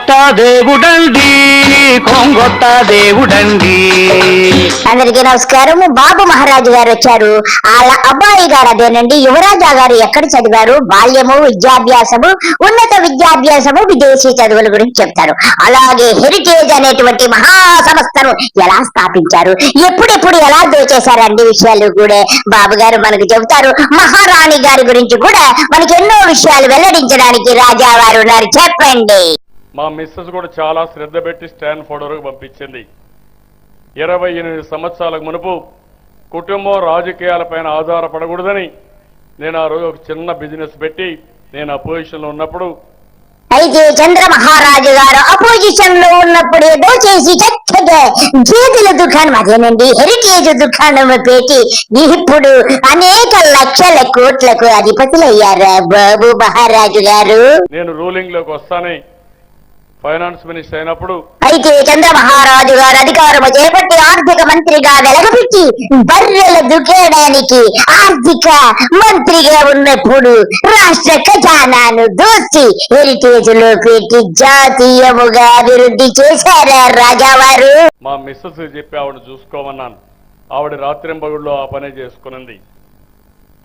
కొంగొట్ట దేవుడండి, కొంగొట్ట దేవుడండి. అందరికీ నమస్కారం. బాబు మహారాజు గారు వచ్చారు. వాళ్ళ అబ్బాయి గారు అదేనండి యువరాజా గారు ఎక్కడ చదివారు, బాల్యము, విద్యాభ్యాసము, ఉన్నత విద్యాభ్యాసము, విదేశీ చదువుల గురించి చెప్తారు. అలాగే హెరిటేజ్ అనేటువంటి మహా సంస్థను ఎలా స్థాపించారు, ఎప్పుడెప్పుడు ఎలా దోచేశారు అన్ని విషయాలు కూడా బాబు గారు మనకు చెబుతారు. మహారాణి గారి గురించి కూడా మనకి ఎన్నో విషయాలు వెల్లడించడానికి రాజా వారు ఉన్నారు. చెప్పండి. మా మిస్సెస్ కూడా చాలా శ్రద్ధ పెట్టి స్టాన్ఫోర్డ్ వరకు పంపించింది. 28 సంవత్సరాలకు మునుపు కుటుంబం రాజకీయాలపైన ఆధారపడకూడదని నేను ఆ రోజు ఒక చిన్న బిజినెస్ పెట్టి నేను ఆ పొజిషన్లో ఉన్నప్పుడు, అయితే చంద్ర మహారాజు గారు అపోజిషన్ లో ఉన్నప్పుడు ఏదో చేసి చక్కగా గేదెల దుకాణం అదేనండి హెరిటేజ్ దుకాణం పెట్టి ఇప్పుడు అనేక లక్షల కోట్లకు అధిపతులయ్యారు బాబు మహారాజు గారు. నేను రూలింగ్ లోకి వస్తానే ఫైనాన్స్ మినిస్టర్ అయినప్పుడు, అయితే చంద్ర మహారాజు గారు అధికారము చేపట్టి ఆర్థిక మంత్రిగా వెలగబెట్టి బర్రెల దుకాణానికి ఆర్థిక మంత్రిగా ఉన్నప్పుడు రాష్ట్ర ఖజానాను దోచి హెరిటేజ్ లో పెట్టి జాతీయముగా అభివృద్ధి చేశారా రాజావారు. మా మిస్సెస్ చెప్పి ఆవిడ చూసుకోమన్నాను. ఆవిడ రాత్రింబగుళ్ళు ఆ పనే చేసుకున్నది.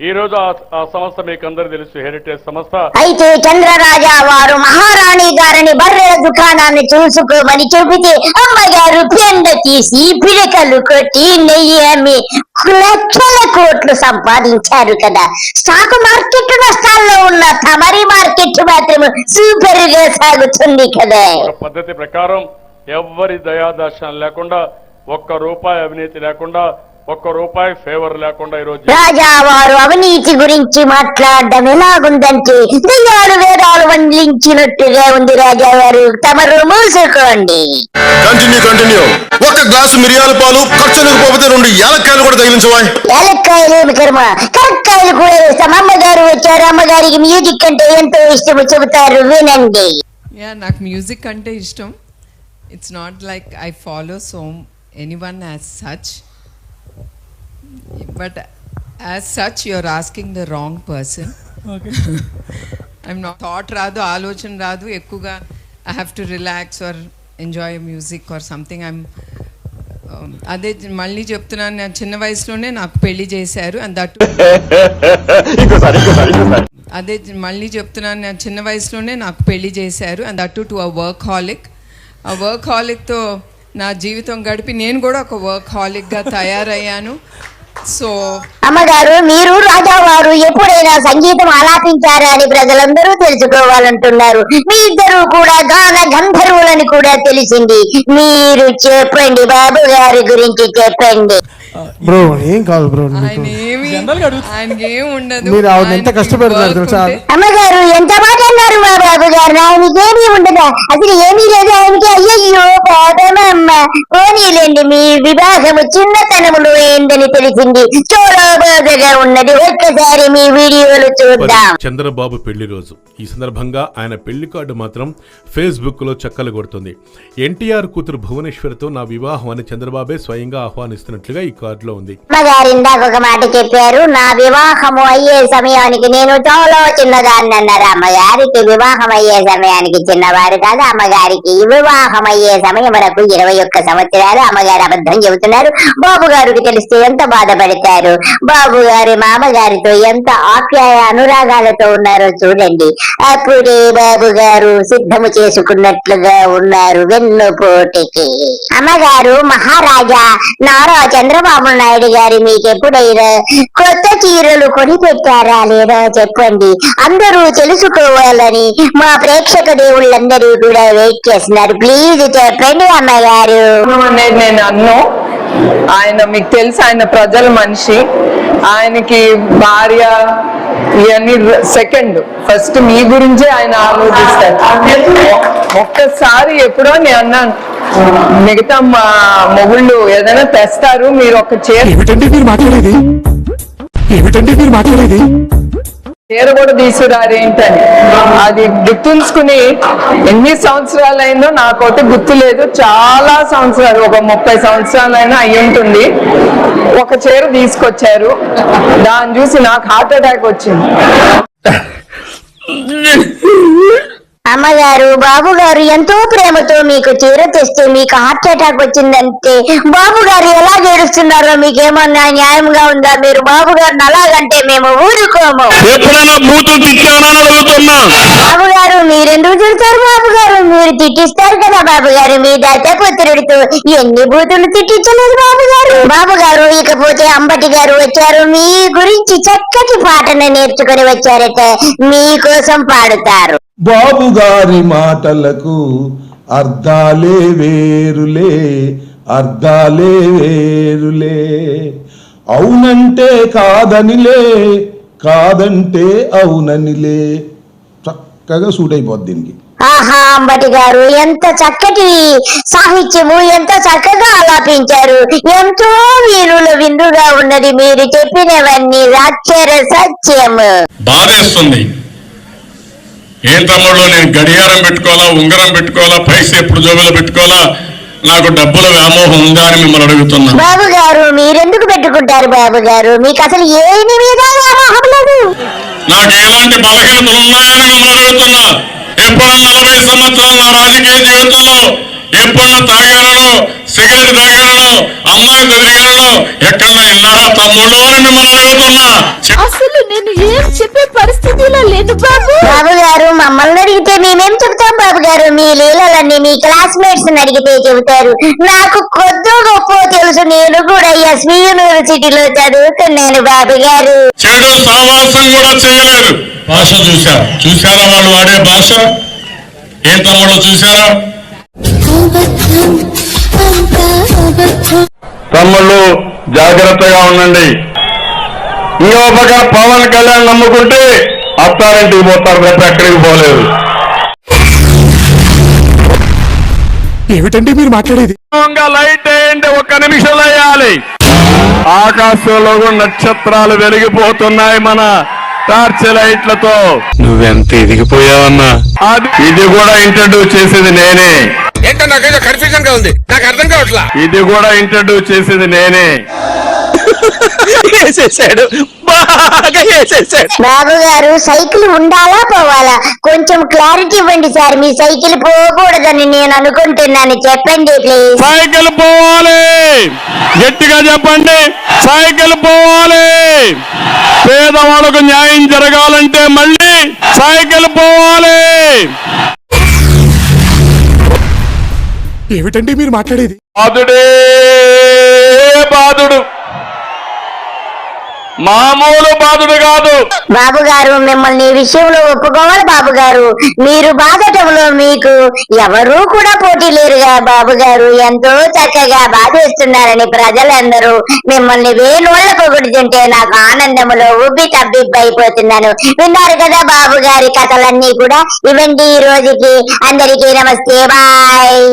ఈ రోజు ఆ సంస్థ మీకు అందరూ తెలుసు, హెరిటేజ్ సంస్థ. అయితే చంద్రరాజా వారు మహారాణి గారిని బర్రెల దుకాణాన్ని చూసుకోమని చెబితే అమ్మగారు పెండ తీసి పిలకలు కొట్టి నెయ్యి అమ్మి లక్షల కోట్లు సంపాదించారు కదా. స్టాక్ మార్కెట్ నష్టాల్లో ఉన్న తమరి మార్కెట్ మాత్రం సూపర్ గా సాగుతుంది కదా. పద్ధతి ప్రకారం ఎవ్వరి దయాదర్శనం లేకుండా, ₹1 అవినీతి లేకుండా, ₹1 ఫేవర్ లేకుండా ఈరోజు రాజావారు అవినీతి గురించి మాట్లాడడం ఎలాగుందంటే దయ్యాలు వేదాలు వండించినట్టుగా ఉంది. రాజావారు తమరు మూసుకోండి. కంటిన్యూ. ఒక గ్లాసు మిరియాల పాలు ఖర్చు లేకపోతే 2 యాలక్కాయలు కూడా తగిలించవా. యాలక్కాయలు ఏమి కర్మ, కరక్కాయలు కూడా వేస్తాం. అమ్మగారు వచ్చారు. అమ్మగారికి మ్యూజిక్ అంటే ఎంతో ఇష్టము, చెబుతారు వినండి. నాకు మ్యూజిక్ అంటే ఇష్టం. It's not like I follow anyone as such. But as such, you're asking the wrong person. Okay. I'm not thought రాదు, ఆలోచన రాదు ఎక్కువగా. I have to relax or enjoy music or something. అదే మళ్ళీ చెప్తున్నాను, నేను చిన్న వయసులోనే నాకు పెళ్లి చేశారు. అండ్ దట్ అదే మళ్ళీ చెప్తున్నాను, నేను చిన్న వయసులోనే నాకు పెళ్లి చేశారు. And that to a workaholic. ఆ వర్క్ హాలిక్తో నా జీవితం గడిపి నేను కూడా ఒక వర్క్ హాలిక్గా తయారయ్యాను. సో అమ్మగారు, మీరు రాజావారు ఎప్పుడైనా సంగీతం ఆలాపించారా అని ప్రజలందరూ తెలుసుకోవాలంటున్నారు. మీ ఇద్దరు కూడా గాన గంధర్వులని కూడా తెలిసింది. మీరు చెప్పండి, బాబు గారి గురించి చెప్పండి. బ్రో ఏం కాదు బ్రో, ఆయనకి ఏం ఉండదు. మీరు ఆవిడ ఎంత కష్టపడుతున్నారు తెలుసా. అమ్మగారు ఎంత మాట అన్నారు మా బాబు గారు. ఆయనకేమీ ఉండదా, అసలు ఏమీ లేదు ఆయనకి. అయ్యయ్యో పాపమమ్మ, పోనీలేండి. మీ వివాహము చిన్నతనములో ఏందని తెలిసింది. చాలా బాధగా ఉన్నది. ఒక్కసారి మీ వీడియోలు చూద్దాం. చంద్రబాబు పెళ్లి రోజు. ఈ సందర్భంగా ఆయన పెళ్లి కార్డు మాత్రం ఫేస్బుక్ లో చక్కలు కొడుతుంది. ఎన్టీఆర్ కూతురు భువనేశ్వర్తో నా వివాహం అని చంద్రబాబే స్వయంగా ఆహ్వానిస్తున్నట్లుగా ఈ కార్డులో ఉంది. అమ్మగారు ఇందాక ఒక మాట చెప్పారు, నా వివాహము అయ్యే సమయానికి నేను చాలా చిన్నదాన్ని అన్నారు. అమ్మగారికి వివాహం అయ్యే సమయానికి చిన్నవారు కాదు. అమ్మగారికి వివాహం అయ్యే సమయం వరకు 21 సంవత్సరాలు. అమ్మగారు అబద్ధం చెబుతున్నారు. బాబు గారికి తెలిస్తే ఎంత బాధపడతారు. బాబు గారి మామగారితో ఎంత ఆప్యాయ అనురాగాలతో ఉన్నారో చూడండి. అప్పుడే బాబు గారు సిద్ధము చేసుకున్నట్లుగా ఉన్నారు వెన్నుపోటుకి. అమ్మగారు, మహారాజా నారా చంద్రబాబు నాయుడు గారు మీకెప్పుడైనా కొత్త చీరలు కొని పెట్టారా లేదా చెప్పండి. అందరూ తెలుసుకోవాలని మా ప్రేక్షక దేవుళ్ళందరూ కూడా వెయిట్ చేస్తున్నారు. ప్లీజ్ చెప్పండి అమ్మగారు. నేను అన్ను ఆయన మీకు తెలుసు, ఆయన ప్రజల మనిషి. ఆయనకి భార్య ఇవన్నీ సెకండ్. ఫస్ట్ మీ గురించే ఆయన ఆలోచిస్తారు. ఒక్కసారి ఎప్పుడో నేను అన్నాను, మిగతా మా మొగుళ్ళు ఏదైనా తెస్తారు, మీరు ఒక చీర కూడా తీసుకురారేంటని. అది గుర్తుంచుకుని ఎన్ని సంవత్సరాలైందో నాకైతే గుర్తు లేదు. చాలా సంవత్సరాలు, ఒక 30 సంవత్సరాలైనా అయి ఉంటుంది. ఒక చీర తీసుకొచ్చారు. దాన్ని చూసి నాకు హార్ట్ అటాక్ వచ్చింది. అమ్మగారు బాబు గారు ఎంతో ప్రేమతో మీకు చీర తెస్తే మీకు హార్ట్ అటాక్ వచ్చిందంటే బాబు గారు ఎలా ఏడుస్తున్నారో మీకేమన్నా న్యాయంగా ఉందా? మీరు బాబు గారిని అలాగంటే మేము ఊరుకోము. ఎప్పుడైనా బూతులు తిట్టానని అడుగుతున్నా. బాబు గారు మీరెందుకు తిడతారు? బాబు గారు మీరు తిట్టిస్తారు కదా బాబు గారు. మీ దత్తపుత్రుడితో ఎన్ని బూతులు తిట్టించలేదు బాబు గారు. బాబు గారు ఇకపోతే అంబటి గారు వచ్చారు. మీ గురించి చక్కటి పాటను నేర్చుకుని వచ్చారట, మీకోసం పాడుతారు. బాబు గారి మాటలకు అర్థాలే వేరులే, అర్థాలే వేరులే. అవునంటే కాదనిలే, కాదంటే అవుననిలే. చక్కగా సూట్ అయిపోద్ది దీనికి. ఆహా అంబటి గారు ఎంత చక్కటి సాహిత్యము, ఎంత చక్కగా ఆలాపించారు. ఎంతో వీరుల విందుగా ఉన్నది మీరు చెప్పినవన్నీ అక్షర సత్యము. బాధేస్తుంది. ఏం తమ్ముళ్ళు, నేను గడియారం పెట్టుకోవాలా, ఉంగరం పెట్టుకోవాలా, పైసలు ఎప్పుడు జోబులో పెట్టుకోవాలా, నాకు డబ్బుల వ్యామోహం ఉందా అని మిమ్మల్ని అడుగుతున్నా. బాబు గారు మీరెందుకు పెట్టుకుంటారు బాబు గారు? మీకు అసలు ఏమి మీద వ్యామోహం లేదు. నాకు ఎలాంటి బలహీనతలు ఉన్నాయని మిమ్మల్ని అడుగుతున్నా. ఎప్పుడన్నా 40 సంవత్సరాల నా రాజకీయ జీవితంలో ఎప్పుడన్నా తాగానో, సిగరెట్ తాగానో, అమ్మాయితో తిరిగానో ఎక్కడన్నా విన్నారా తమ్ముళ్ళు అని మిమ్మల్ని అడుగుతున్నా. అసలు నేను ఏం చెప్పే పరిస్థితిలో లేను బాబు. బాబు గారు మమ్మల్ని అడిగితే మేమేం చెప్తాం బాబు గారు? మీ లీలలన్నీ మీ క్లాస్మేట్స్ అడిగితే చెబుతారు. నాకు కొద్దో గొప్ప తెలుసు. నేను కూడా ఎస్వి యూనివర్సిటీలో చదువుకున్నాను బాబు గారు. చెడు సావాసం కూడా చేయలేదు. భాష చూసారా వాళ్ళు వాడే భాష? ఏం తమ్ముళ్ళు చూసారా? తమ్ముళ్ళు జాగ్రత్తగా ఉండండి. ఇంకో పక్క పవన్ కళ్యాణ్ నమ్ముకుంటే అత్తారింటికి పోతారు తప్ప ఎక్కడికి పోలేదు. ఏమిటండి మీరు మాట్లాడేది? లైట్ వేయండి, 1 నిమిషంలో వేయాలి. ఆకాశంలో కూడా నక్షత్రాలు వెలిగిపోతున్నాయి మన టార్చ్ లైట్లతో. నువ్వెంత ఎదిగిపోయావన్నా. ఇది కూడా ఇంట్రడ్యూస్ చేసేది నేనే. ఏంటో నాకేదో కన్ఫ్యూజన్ గా ఉంది, నాకు అర్థం కావట్లా. ఇది కూడా ఇంట్రడ్యూస్ చేసేది నేనే. వేసేసాడు, బాగా వేసేసాడు. బాబు గారు సైకిల్ ఉండాలా పోవాలా? కొంచెం క్లారిటీ ఇవ్వండి సార్. మీ సైకిల్ పోకూడదని నేను అనుకుంటున్నాను. చెప్పండి ప్లీజ్. సైకిల్ పోవాలి, గట్టిగా చెప్పండి. సైకిల్ పోవాలి. పేదవాళ్ళకు న్యాయం జరగాలంటే మళ్ళీ సైకిల్ పోవాలి. ఏమిటండి మీరు మాట్లాడేది? బాధుడే బాధుడు, మామూలు బాధుడు కాదు. బాబు గారు మిమ్మల్ని ఈ విషయంలో ఒప్పుకోవాలి బాబు గారు. మీరు బాధటంలో మీకు ఎవరూ కూడా పోటీ లేరుగా బాబు గారు. ఎంతో చక్కగా బాధేస్తున్నారని ప్రజలందరూ మిమ్మల్ని వేణోళ్ళ పొగుడుతుంటే నాకు ఆనందములో ఉబ్బి తబ్బిబ్బైపోతున్నాను. విన్నారు కదా బాబు గారి కథలన్నీ కూడా. ఇవండి ఈ రోజుకి. అందరికీ నమస్తే, బాయ్.